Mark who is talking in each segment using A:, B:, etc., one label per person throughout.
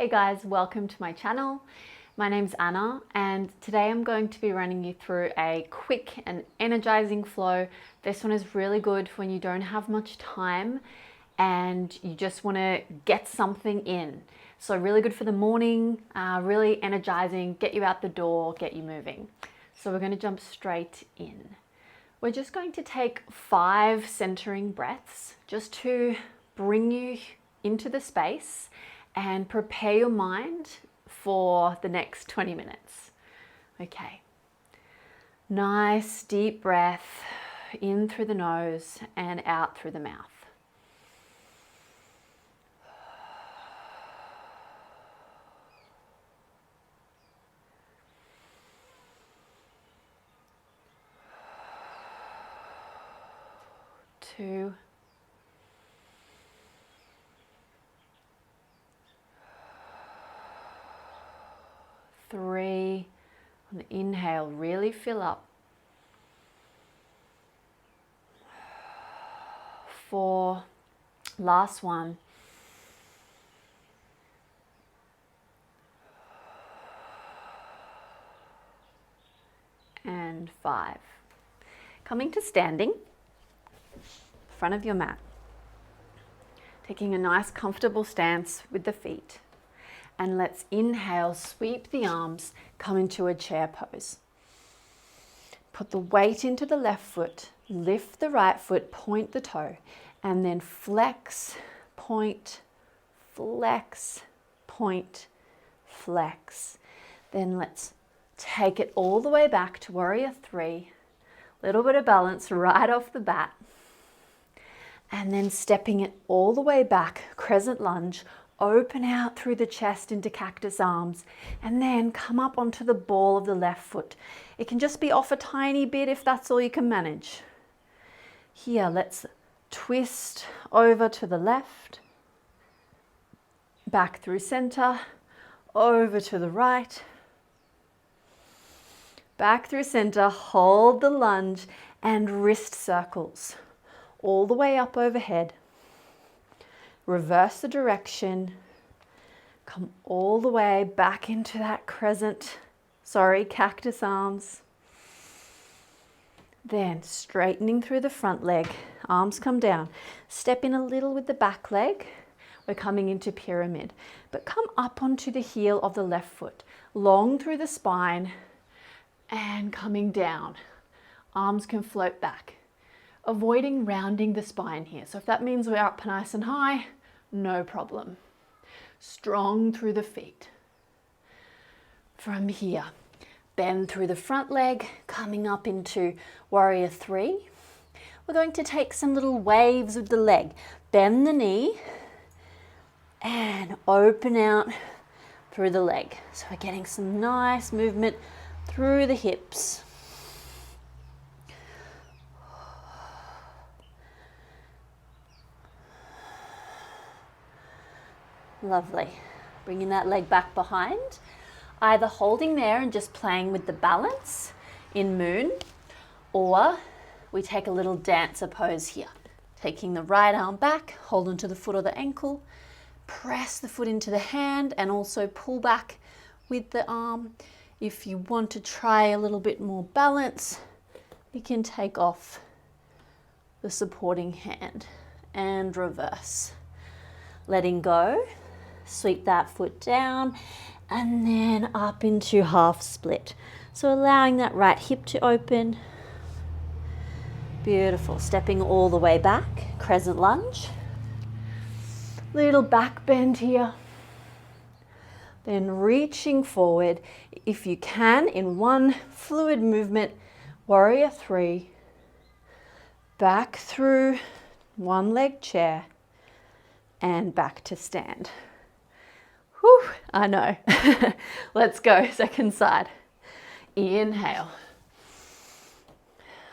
A: Hey guys, welcome to my channel. My name's Anna and today I'm going to be running you through a quick and energizing flow. This one is really good when you don't have much time and you just want to get something in. So really good for the morning, really energizing, get you out the door, get you moving. So we're going to jump straight in. We're just going to take 5 centering breaths just to bring you into the space and prepare your mind for the next 20 minutes. Okay. Nice deep breath in through the nose and out through the mouth. Two. 3, on the inhale, really fill up. 4, last one. And 5. Coming to standing, front of your mat. Taking a nice comfortable stance with the feet. And let's inhale, sweep the arms, come into a chair pose. Put the weight into the left foot, lift the right foot, point the toe, and then flex, point, flex, point, flex. Then let's take it all the way back to warrior 3. Little bit of balance right off the bat. And then stepping it all the way back, crescent lunge, open out through the chest into cactus arms, and then come up onto the ball of the left foot. It can just be off a tiny bit if that's all you can manage. Here, let's twist over to the left, back through center, over to the right, back through center, hold the lunge and wrist circles all the way up overhead. Reverse the direction, come all the way back into that cactus arms. Then straightening through the front leg, arms come down. Step in a little with the back leg. We're coming into pyramid, but come up onto the heel of the left foot, long through the spine and coming down. Arms can float back. Avoiding rounding the spine here. So if that means we're up nice and high, no problem. Strong through the feet. From here, bend through the front leg, coming up into warrior 3. We're going to take some little waves with the leg. Bend the knee and open out through the leg. So we're getting some nice movement through the hips. Lovely. Bringing that leg back behind, either holding there and just playing with the balance in moon, or we take a little dancer pose here. Taking the right arm back, hold onto the foot or the ankle, press the foot into the hand and also pull back with the arm. If you want to try a little bit more balance, you can take off the supporting hand and reverse. Letting go. Sweep that foot down and then up into half split. So allowing that right hip to open. Beautiful. Stepping all the way back, crescent lunge. Little back bend here. Then reaching forward, if you can, in one fluid movement, warrior 3. Back through one leg chair and back to stand. Whew, I know. Let's go, second side. Inhale.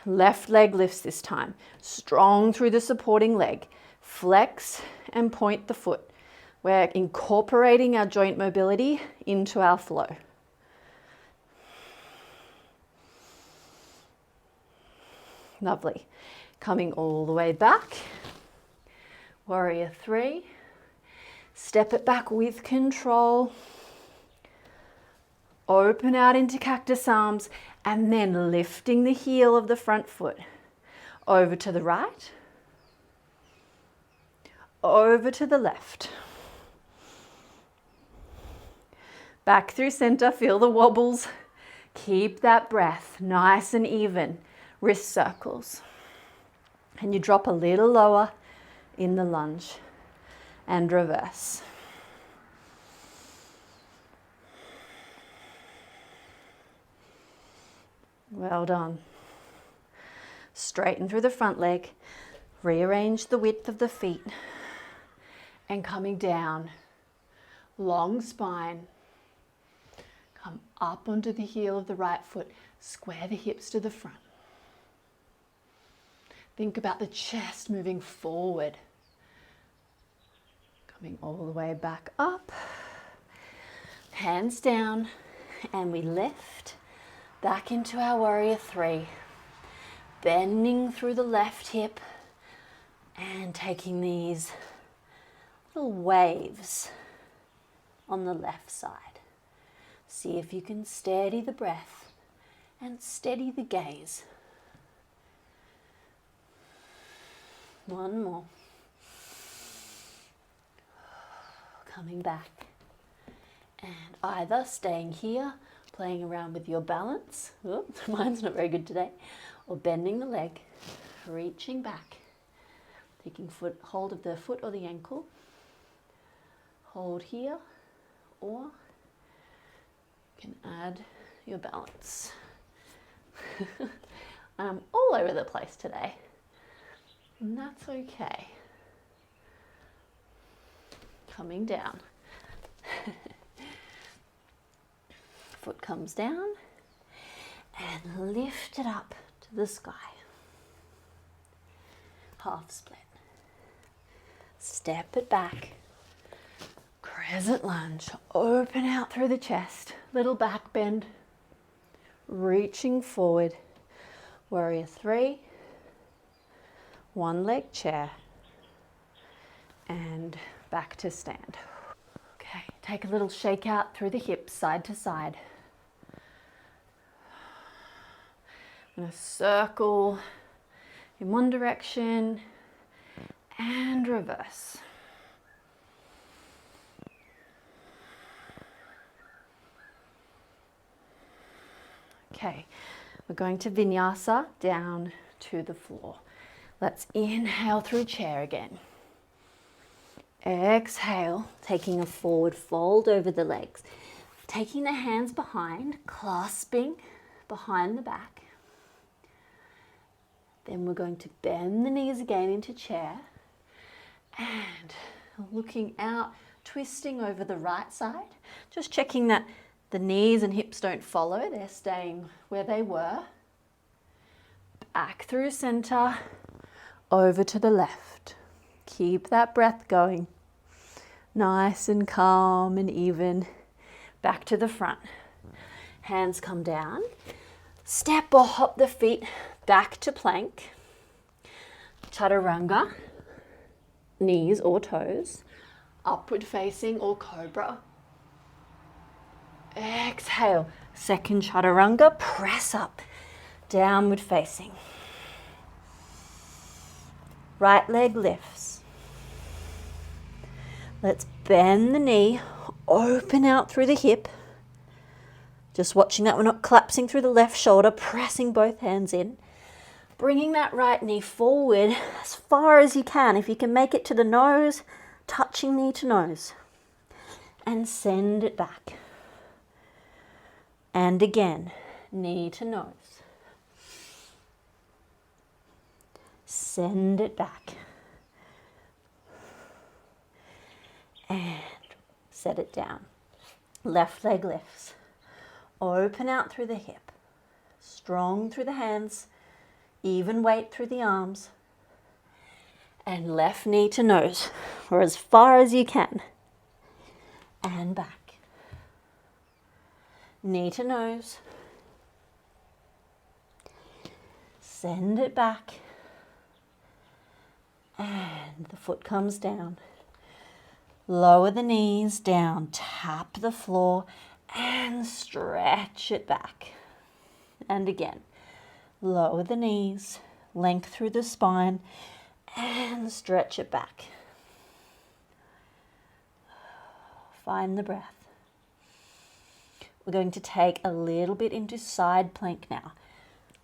A: Left leg lifts this time. Strong through the supporting leg. Flex and point the foot. We're incorporating our joint mobility into our flow. Lovely. Coming all the way back. Warrior 3. Step it back with control. Open out into cactus arms and then lifting the heel of the front foot over to the right, over to the left. Back through center, feel the wobbles. Keep that breath nice and even, wrist circles. And you drop a little lower in the lunge and reverse. Well done. Straighten through the front leg, rearrange the width of the feet, and coming down, long spine. Come up onto the heel of the right foot, square the hips to the front. Think about the chest moving forward. Coming all the way back up. Hands down, and we lift back into our warrior three. Bending through the left hip and taking these little waves on the left side. See if you can steady the breath and steady the gaze. One more. Coming back. And either staying here, playing around with your balance. Oh, mine's not very good today. Or bending the leg, reaching back, taking hold of the foot or the ankle. Hold here, or you can add your balance. I'm all over the place today, and that's okay. Coming down. Foot comes down and lift it up to the sky. Half split. Step it back. Crescent lunge. Open out through the chest. Little back bend. Reaching forward. Warrior three. One leg chair. And back to stand. Okay, take a little shake out through the hips, side to side. I'm going to circle in one direction and reverse. Okay, we're going to vinyasa down to the floor. Let's inhale through chair again. Exhale, taking a forward fold over the legs. Taking the hands behind, clasping behind the back. Then we're going to bend the knees again into chair. And looking out, twisting over the right side. Just checking that the knees and hips don't follow. They're staying where they were. Back through center, over to the left. Keep that breath going. Nice and calm and even. Back to the front. Hands come down. Step or hop the feet back to plank. Chaturanga. Knees or toes. Upward facing or cobra. Exhale. Second chaturanga. Press up. Downward facing. Right leg lifts. Let's bend the knee, open out through the hip. Just watching that we're not collapsing through the left shoulder, pressing both hands in. Bringing that right knee forward as far as you can. If you can make it to the nose, touching knee to nose. And send it back. And again, knee to nose. Send it back. And set it down. Left leg lifts. Open out through the hip. Strong through the hands. Even weight through the arms. And left knee to nose, or as far as you can. And back. Knee to nose. Send it back. And the foot comes down. Lower the knees down, tap the floor and stretch it back. And again, lower the knees, length through the spine and stretch it back. Find the breath. We're going to take a little bit into side plank now.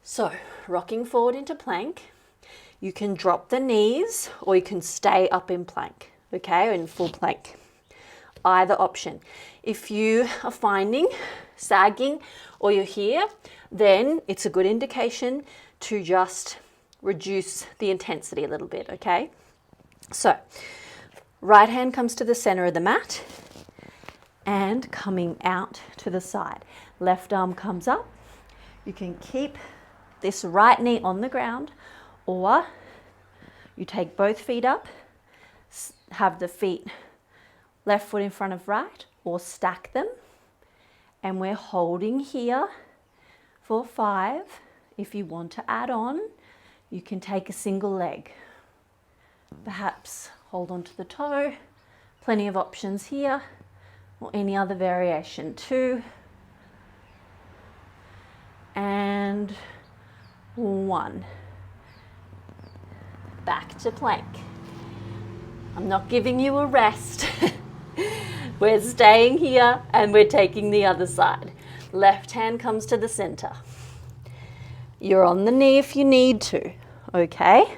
A: So, rocking forward into plank, you can drop the knees or you can stay up in plank, okay, in full plank. Either option. If you are finding sagging or you're here, then it's a good indication to just reduce the intensity a little bit, okay? So, right hand comes to the center of the mat and coming out to the side. Left arm comes up. You can keep this right knee on the ground, or you take both feet up, have the feet left foot in front of right, or stack them. And we're holding here for 5. If you want to add on, you can take a single leg. Perhaps hold onto the toe. Plenty of options here, or any other variation. 2 and 1. Back to plank. I'm not giving you a rest. We're staying here and we're taking the other side. Left hand comes to the center. You're on the knee if you need to, okay?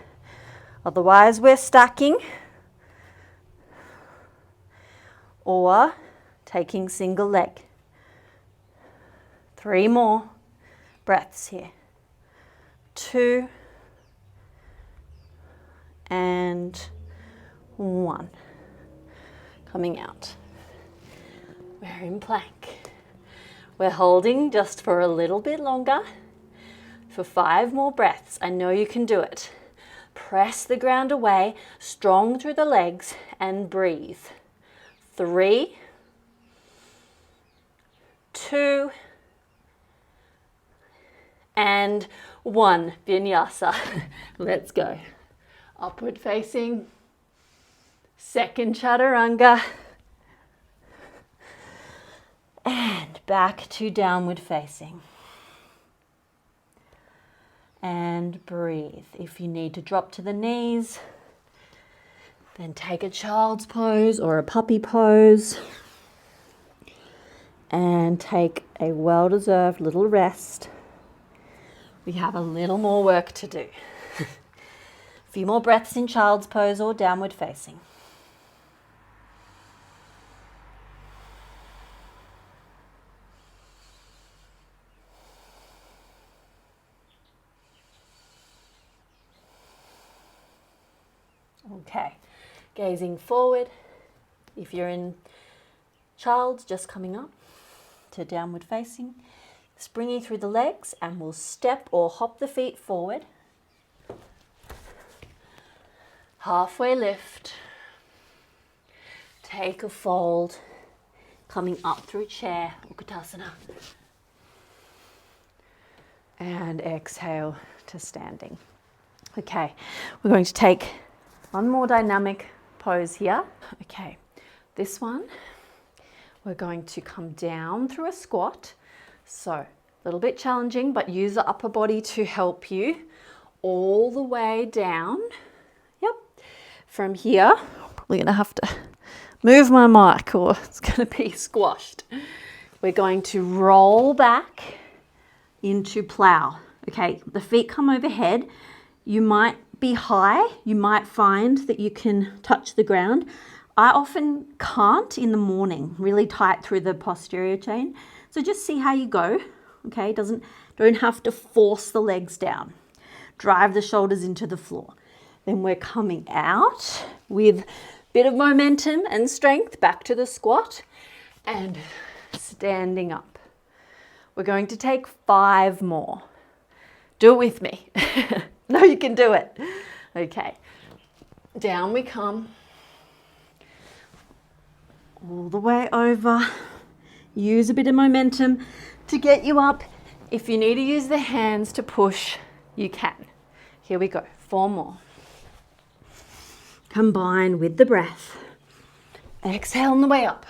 A: Otherwise we're stacking or taking single leg. 3 more breaths here. 2 and 1. Coming out. We're in plank. We're holding just for a little bit longer, for 5 more breaths. I know you can do it. Press the ground away, strong through the legs, and breathe. 3, 2, and 1. Vinyasa. Let's go. Upward facing. Second chaturanga. And back to downward facing. And breathe. If you need to drop to the knees, then take a child's pose or a puppy pose. And take a well-deserved little rest. We have a little more work to do. A few more breaths in child's pose or downward facing. Okay, gazing forward. If you're in child's, just coming up to downward facing. Springy through the legs, and we'll step or hop the feet forward. Halfway lift. Take a fold, coming up through chair, Utkatasana. And exhale to standing. Okay, we're going to take one more dynamic pose here. Okay, this one, we're going to come down through a squat. So, a little bit challenging, but use the upper body to help you all the way down. Yep. From here, probably going to have to move my mic or it's going to be squashed. We're going to roll back into plow. Okay, the feet come overhead. You might be high. You might find that you can touch the ground. I often can't in the morning, really tight through the posterior chain. So just see how you go. Okay, don't have to force the legs down. Drive the shoulders into the floor. Then we're coming out with a bit of momentum and strength back to the squat and standing up. We're going to take 5 more. Do it with me. No, you can do it. Okay, down we come. All the way over. Use a bit of momentum to get you up. If you need to use the hands to push, you can. Here we go, 4 more. Combine with the breath. Exhale on the way up.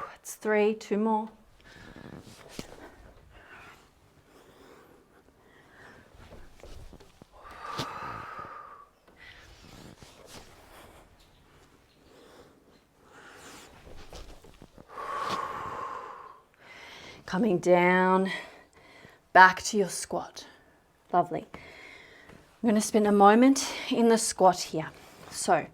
A: That's 3, 2 more. Coming down, back to your squat. Lovely. I'm going to spend a moment in the squat here. So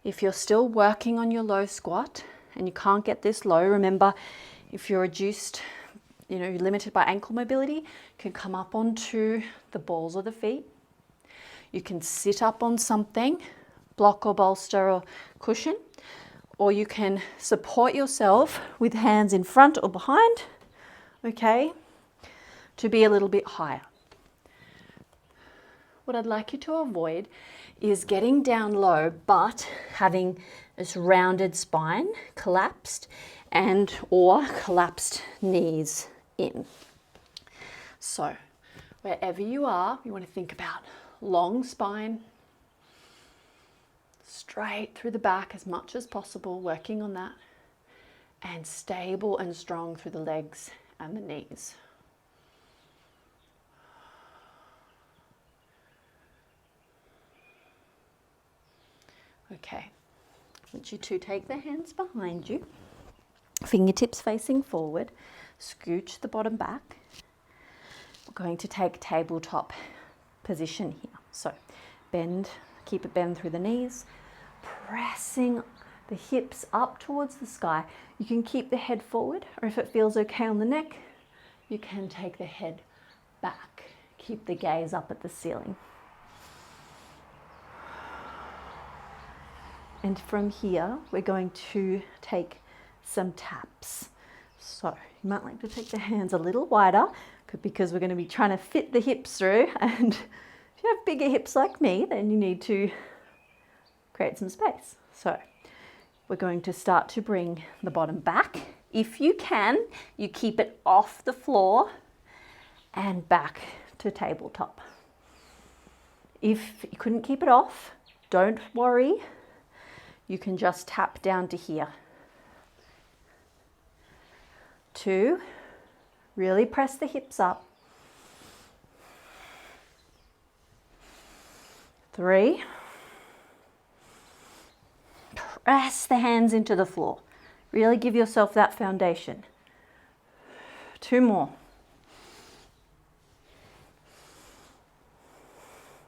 A: if you're still working on your low squat and you can't get this low, remember if you're reduced, you're limited by ankle mobility, you can come up onto the balls of the feet. You can sit up on something, block or bolster or cushion, or you can support yourself with hands in front or behind, okay, to be a little bit higher. What I'd like you to avoid is getting down low but having this rounded spine, collapsed, and or collapsed knees in. So wherever you are, you want to think about long spine, straight through the back as much as possible, working on that, and stable and strong through the legs and the knees. Okay, I want you to take the hands behind you, fingertips facing forward, scooch the bottom back. We're going to take tabletop position here. So bend, keep it bend through the knees, pressing the hips up towards the sky. You can keep the head forward, or if it feels okay on the neck, you can take the head back. Keep the gaze up at the ceiling. And from here, we're going to take some taps. So you might like to take the hands a little wider because we're going to be trying to fit the hips through. And if you have bigger hips like me, then you need to create some space. So we're going to start to bring the bottom back. If you can, you keep it off the floor and back to tabletop. If you couldn't keep it off, don't worry. You can just tap down to here. 2, really press the hips up. 3, press the hands into the floor. Really give yourself that foundation. 2 more.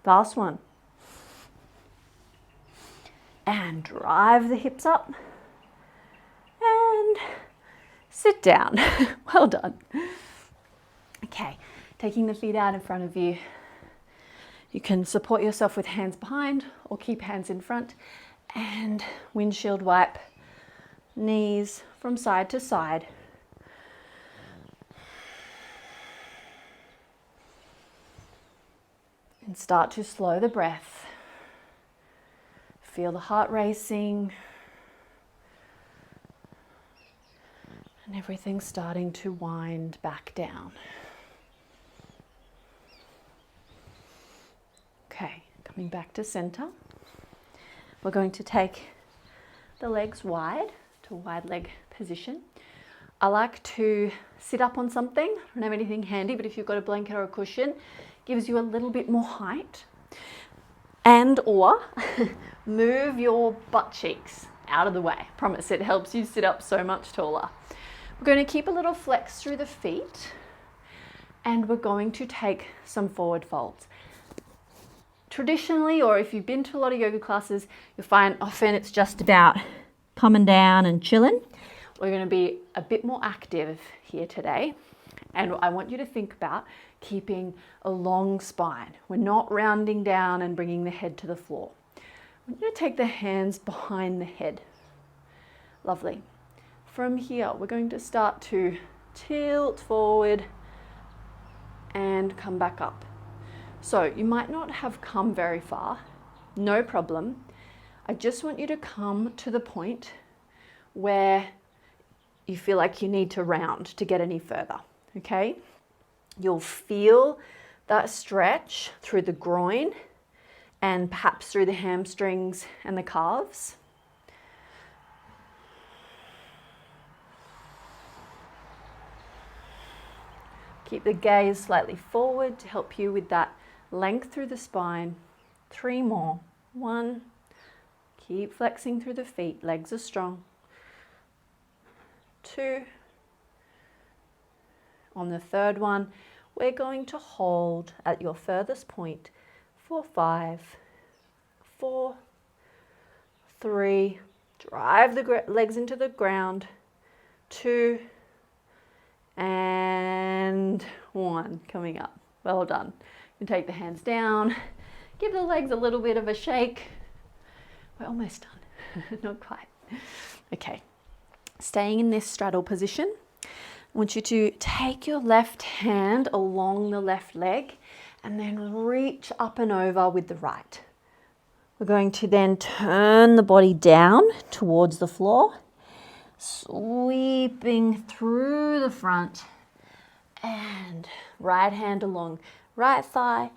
A: Last one. And drive the hips up. And sit down. Well done. Okay, taking the feet out in front of you. You can support yourself with hands behind or keep hands in front and windshield wipe knees from side to side. And start to slow the breath. Feel the heart racing and everything starting to wind back down. Okay, coming back to center. We're going to take the legs wide to wide leg position. I like to sit up on something. I don't have anything handy, but if you've got a blanket or a cushion, it gives you a little bit more height. And or move your butt cheeks out of the way. Promise, it helps you sit up so much taller. We're going to keep a little flex through the feet and we're going to take some forward folds. Traditionally, or if you've been to a lot of yoga classes, you'll find often it's just about coming down and chilling. We're going to be a bit more active here today. And I want you to think about keeping a long spine. We're not rounding down and bringing the head to the floor. I want you to take the hands behind the head. Lovely. From here, we're going to start to tilt forward and come back up. So you might not have come very far, no problem. I just want you to come to the point where you feel like you need to round to get any further, okay? You'll feel that stretch through the groin and perhaps through the hamstrings and the calves. Keep the gaze slightly forward to help you with that length through the spine. 3 more. 1. Keep flexing through the feet. Legs are strong. 2. On the third one, we're going to hold at your furthest point for 5, 4, 3. Drive the legs into the ground. 2, and 1. Coming up. Well done. You can take the hands down. Give the legs a little bit of a shake. We're almost done. Not quite. Okay. Staying in this straddle position, I want you to take your left hand along the left leg and then reach up and over with the right. We're going to then turn the body down towards the floor, sweeping through the front, and right hand along right thigh,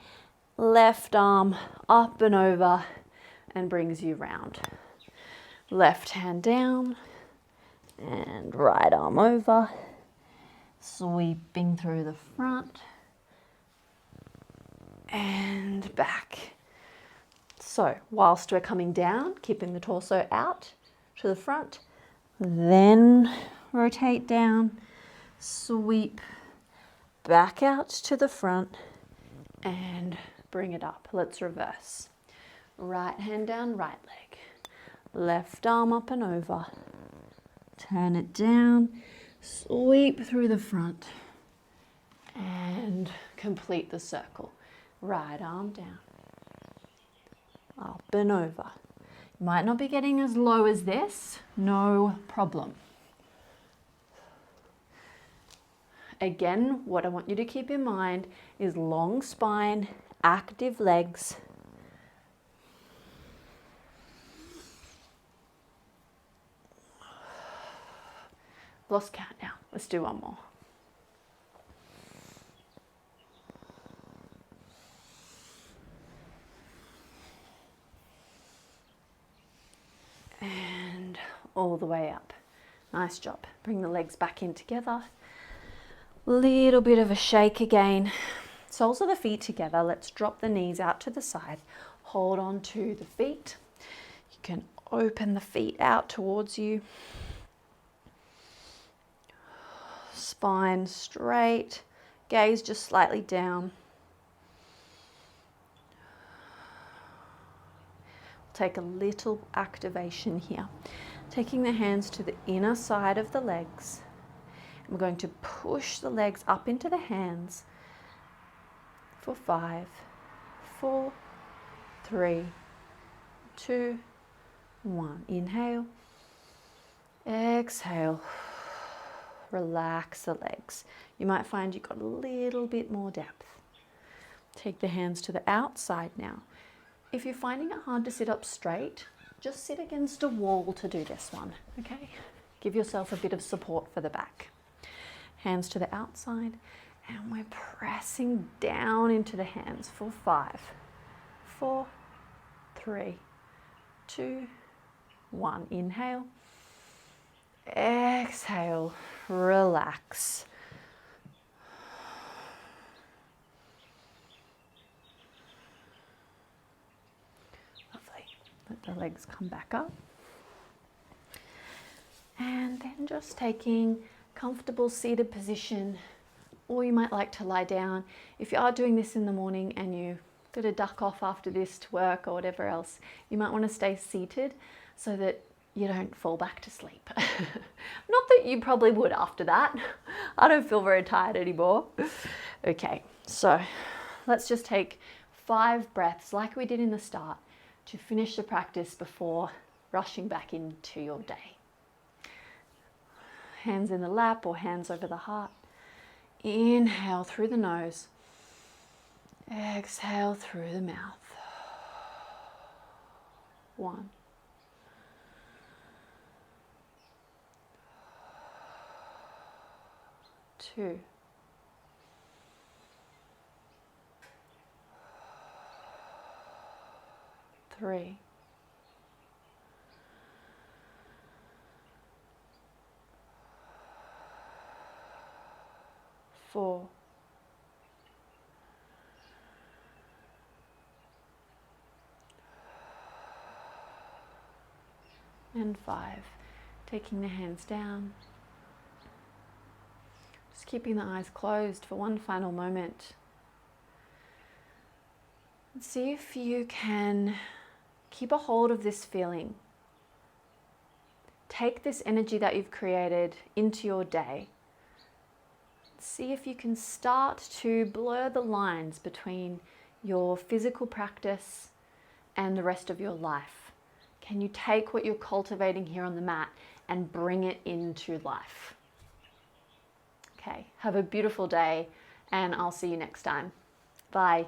A: left arm up and over and brings you round. Left hand down and right arm over, sweeping through the front and back. So whilst we're coming down, keeping the torso out to the front, then rotate down, sweep back out to the front and bring it up. Let's reverse. Right hand down, right leg. Left arm up and over. Turn it down, sweep through the front and complete the circle. Right arm down, up and over. You might not be getting as low as this, no problem. Again, what I want you to keep in mind is long spine, active legs. Lost count now. Let's do one more. And all the way up. Nice job. Bring the legs back in together. Little bit of a shake again. Soles of the feet together. Let's drop the knees out to the side. Hold on to the feet. You can open the feet out towards you. Spine straight. Gaze just slightly down. Take a little activation here. Taking the hands to the inner side of the legs. We're going to push the legs up into the hands for 5, 4, 3, 2, 1. Inhale. Exhale. Relax the legs. You might find you've got a little bit more depth. Take the hands to the outside now. If you're finding it hard to sit up straight, just sit against a wall to do this one, okay? Give yourself a bit of support for the back. Hands to the outside, and we're pressing down into the hands for 5, 4, 3, 2, 1. Inhale. Exhale. Relax. Lovely. Let the legs come back up. And then just taking comfortable seated position, or you might like to lie down. If you are doing this in the morning and you got to duck off after this to work or whatever else, you might want to stay seated so that you don't fall back to sleep. Not that you probably would after that. I don't feel very tired anymore. Okay, so let's just take 5 breaths like we did in the start to finish the practice before rushing back into your day. Hands in the lap or hands over the heart. Inhale through the nose. Exhale through the mouth. 1. 2. 3, 4, and 5. Taking the hands down. Just keeping the eyes closed for one final moment. And see if you can keep a hold of this feeling. Take this energy that you've created into your day. See if you can start to blur the lines between your physical practice and the rest of your life. Can you take what you're cultivating here on the mat and bring it into life? Okay, have a beautiful day, and I'll see you next time. Bye.